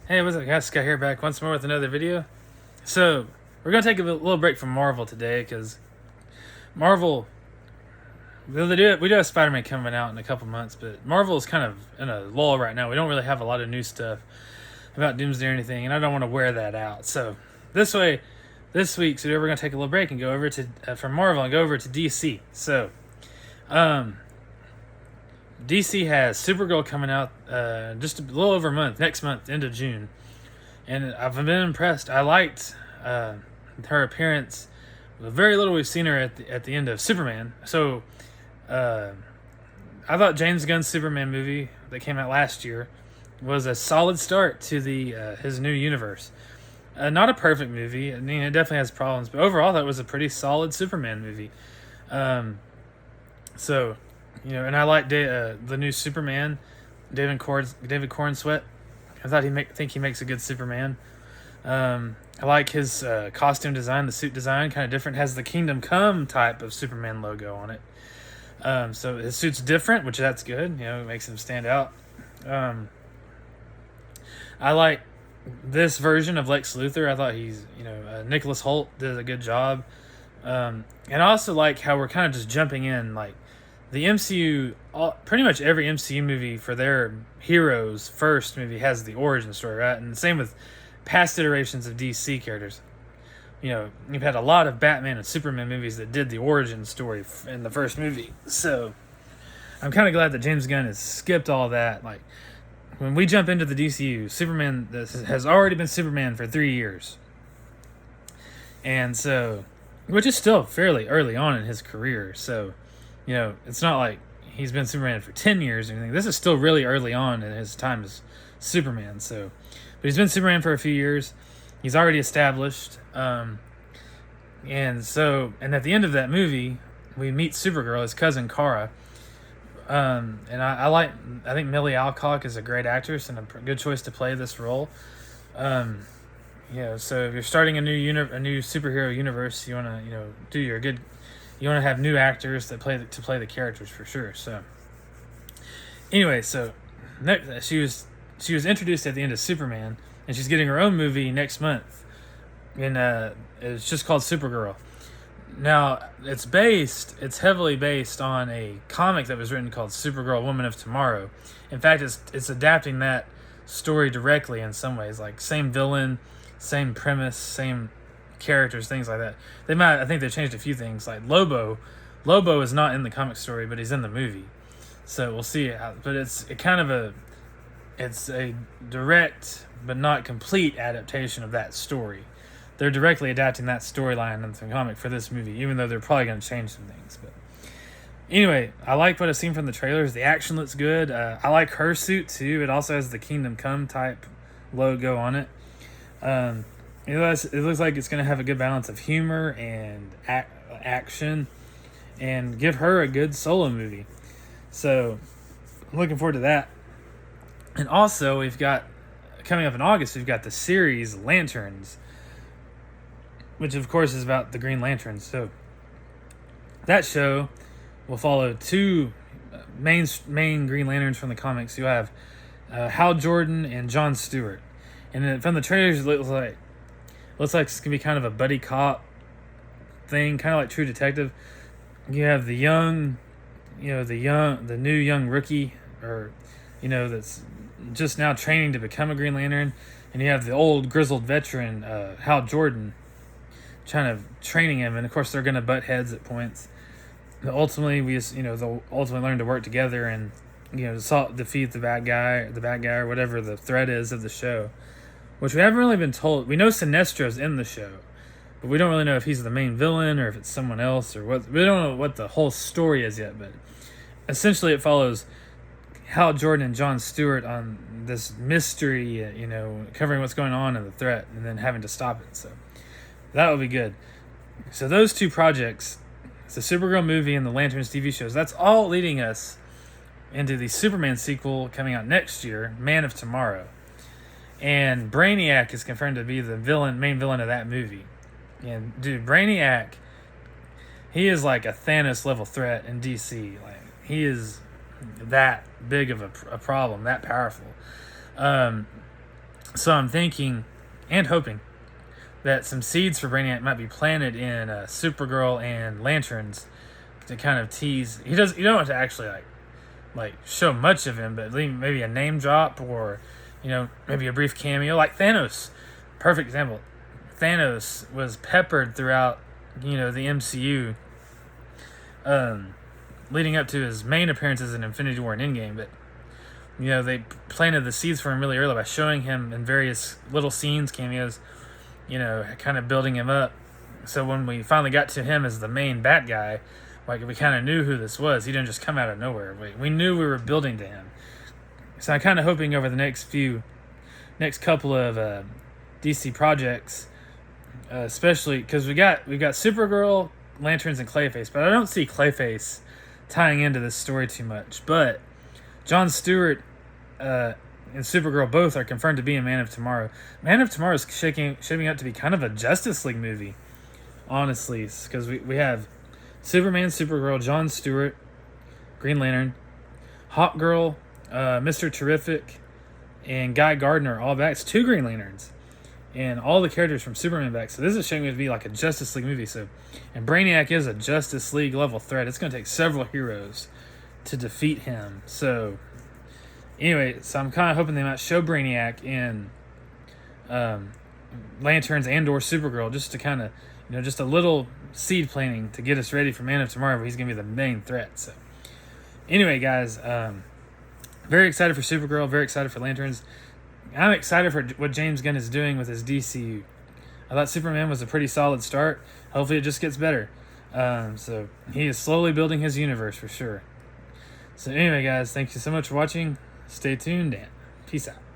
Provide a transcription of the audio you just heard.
Hey, what's up guys? Scott here, back once more with another video. So, we're going to take a little break from Marvel today, because Marvel, we do have Spider-Man coming out in a couple months, but Marvel is kind of in a lull right now. We don't really have a lot of new stuff about Doomsday or anything, and I don't want to wear that out. So, this week, we're going to take a little break and go over to, from Marvel and go over to DC. So, DC has Supergirl coming out just a little over a month, next month, end of June. And I've been impressed. I liked her appearance. The very little we've seen her at the end of Superman. So I thought James Gunn's Superman movie that came out last year was a solid start to his new universe. Not a perfect movie. I mean, it definitely has problems, but overall, that was a pretty solid Superman movie. So, and I like the new Superman, David Cornsweet. I thought think he makes a good Superman. I like his costume design, the suit design, kind of different. Has the Kingdom Come type of Superman logo on it. So his suit's different, which that's good. It makes him stand out. I like this version of Lex Luthor. I thought Nicholas Hoult did a good job. And I also like how we're kind of just jumping in, like, the MCU, pretty much every MCU movie for their heroes' first movie has the origin story, right? And the same with past iterations of DC characters. You've had a lot of Batman and Superman movies that did the origin story in the first movie. So I'm kind of glad that James Gunn has skipped all that. Like, when we jump into the DCU, Superman has already been Superman for 3 years. And so, which is still fairly early on in his career. So, it's not like he's been Superman for 10 years or anything. This is still really early on in his time as Superman. So, but he's been Superman for a few years. He's already established. And at the end of that movie, we meet Supergirl, his cousin Kara. And I think Millie Alcock is a great actress and a good choice to play this role. So if you're starting a new superhero universe, you want to, you want to have new actors that play the characters for sure. So anyway, so she was introduced at the end of Superman, and she's getting her own movie next month, and it's just called Supergirl. Now it's heavily based on a comic that was written called Supergirl, Woman of Tomorrow. In fact, it's adapting that story directly in some ways, like same villain, same premise, same characters, things like that. I think they changed a few things. Like Lobo is not in the comic story, but he's in the movie. So we'll see. But it's a direct but not complete adaptation of that story. They're directly adapting that storyline in the comic for this movie, even though they're probably going to change some things. But anyway, I like what I've seen from the trailers. The action looks good. I like her suit too. It also has the Kingdom Come type logo on it. It looks like it's going to have a good balance of humor and action, and give her a good solo movie. So I'm looking forward to that. And also, we've got, coming up in August, we've got the series Lanterns, which of course is about the Green Lanterns. So that show will follow two main Green Lanterns from the comics. You have Hal Jordan and John Stewart. And from the trailers, it looks like it's gonna be kind of a buddy cop thing, kind of like True Detective. You have the new young rookie, or that's just now training to become a Green Lantern, and you have the old grizzled veteran Hal Jordan, kind of training him. And of course, they're gonna butt heads at points. But ultimately, they'll ultimately learn to work together and defeat the bad guy, or whatever the threat is of the show. Which we haven't really been told. We know Sinestro's in the show, but we don't really know if he's the main villain or if it's someone else, or what. We don't know what the whole story is yet, but essentially it follows Hal Jordan and John Stewart on this mystery, covering what's going on and the threat, and then having to stop it. So that will be good. So those two projects, the Supergirl movie and the Lanterns TV shows, that's all leading us into the Superman sequel coming out next year, Man of Tomorrow. And Brainiac is confirmed to be the main villain of that movie. And dude, Brainiac, he is like a Thanos level threat in DC. Like, he is that big of a problem, that powerful. So I'm thinking and hoping that some seeds for Brainiac might be planted in Supergirl and Lanterns to kind of tease. You don't have to actually like show much of him, but leave maybe a name drop, or maybe a brief cameo like Thanos. Perfect example. Thanos was peppered throughout the MCU, leading up to his main appearances in Infinity War and Endgame. But they planted the seeds for him really early by showing him in various little scenes, cameos, kind of building him up. So when we finally got to him as the main bad guy, like, we kind of knew who this was. He didn't just come out of nowhere. We knew we were building to him. So I'm kind of hoping over the next couple of DC projects, especially because we've got Supergirl, Lanterns, and Clayface, but I don't see Clayface tying into this story too much. But Jon Stewart and Supergirl both are confirmed to be in Man of Tomorrow. Man of Tomorrow is shaping up to be kind of a Justice League movie, honestly, because we have Superman, Supergirl, Jon Stewart, Green Lantern, Hawkgirl, Mr. Terrific, and Guy Gardner all back. It's 2 Green Lanterns, and all the characters from Superman back. So this is showing to be like a Justice League movie. And Brainiac is a Justice League level threat. It's going to take several heroes to defeat him. So anyway, I'm kind of hoping they might show Brainiac in Lanterns and or Supergirl, just to kind of just a little seed planting to get us ready for Man of Tomorrow, where he's going to be the main threat. So anyway, guys, very excited for Supergirl, very excited for Lanterns. I'm excited for what James Gunn is doing with his DCU. I thought Superman was a pretty solid start. Hopefully it just gets better. So he is slowly building his universe for sure. So anyway, guys, thank you so much for watching. Stay tuned and peace out.